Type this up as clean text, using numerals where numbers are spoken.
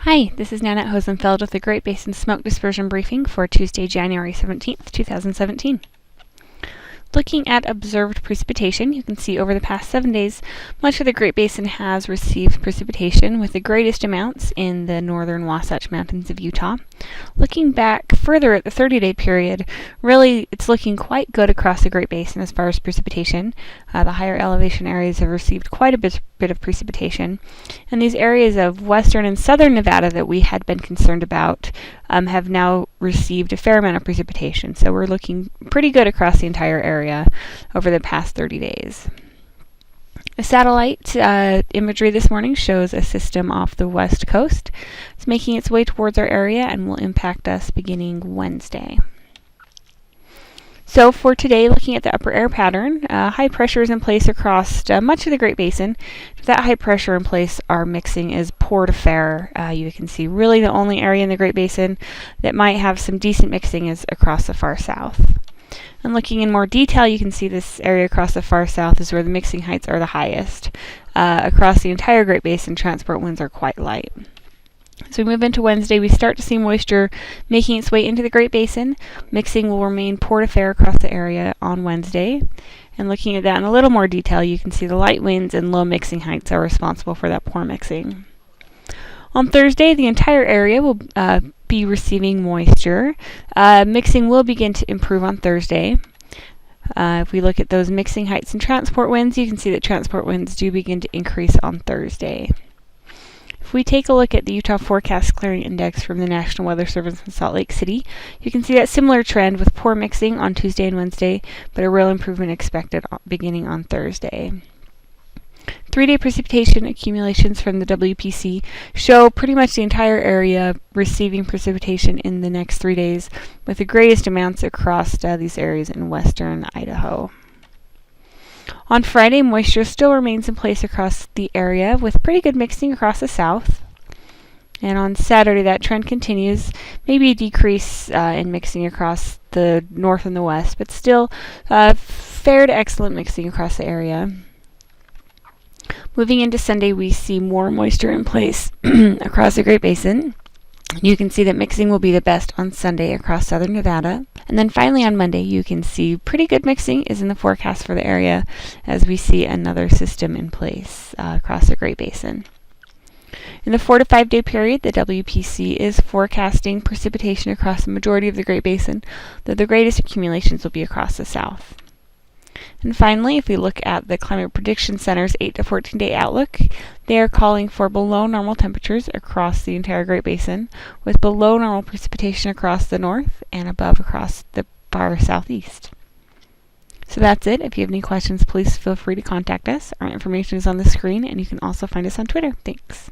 Hi, this is Nanette Hosenfeld with the Great Basin Smoke Dispersion Briefing for Tuesday, January 17th, 2017. Looking at observed precipitation, you can see over the past 7 days, much of the Great Basin has received precipitation, with the greatest amounts in the northern Wasatch Mountains of Utah. Looking back further at the 30-day period, really it's looking quite good across the Great Basin as far as precipitation. The higher elevation areas have received quite a bit of precipitation, and these areas of western and southern Nevada that we had been concerned about have now received a fair amount of precipitation. So we're looking pretty good across the entire area over the past 30 days. The satellite imagery this morning shows a system off the west coast. It's making its way towards our area and will impact us beginning Wednesday. So for today, looking at the upper air pattern, high pressure is in place across much of the Great Basin. With that high pressure in place, our mixing is poor to fair. You can see really the only area in the Great Basin that might have some decent mixing is across the far south. And looking in more detail, you can see this area across the far south is where the mixing heights are the highest. Across the entire Great Basin, transport winds are quite light. As we move into Wednesday, we start to see moisture making its way into the Great Basin. Mixing will remain poor to fair across the area on Wednesday. And looking at that in a little more detail, you can see the light winds and low mixing heights are responsible for that poor mixing. On Thursday, the entire area will be receiving moisture. Mixing will begin to improve on Thursday. If we look at those mixing heights and transport winds, you can see that transport winds do begin to increase on Thursday. If we take a look at the Utah Forecast Clearing Index from the National Weather Service in Salt Lake City, you can see that similar trend with poor mixing on Tuesday and Wednesday, but a real improvement expected beginning on Thursday. 3-day precipitation accumulations from the WPC show pretty much the entire area receiving precipitation in the next 3 days, with the greatest amounts across these areas in western Idaho. On Friday, moisture still remains in place across the area with pretty good mixing across the south. And on Saturday, that trend continues, maybe a decrease in mixing across the north and the west, but still fair to excellent mixing across the area. Moving into Sunday, we see more moisture in place across the Great Basin. You can see that mixing will be the best on Sunday across southern Nevada. And then finally on Monday, you can see pretty good mixing is in the forecast for the area as we see another system in place across the Great Basin. In the 4 to 5 day period, the WPC is forecasting precipitation across the majority of the Great Basin, though the greatest accumulations will be across the south. And finally, if we look at the Climate Prediction Center's 8 to 14 day outlook, they are calling for below normal temperatures across the entire Great Basin, with below normal precipitation across the north and above across the far southeast. So that's it. If you have any questions, please feel free to contact us. Our information is on the screen, and you can also find us on Twitter. Thanks.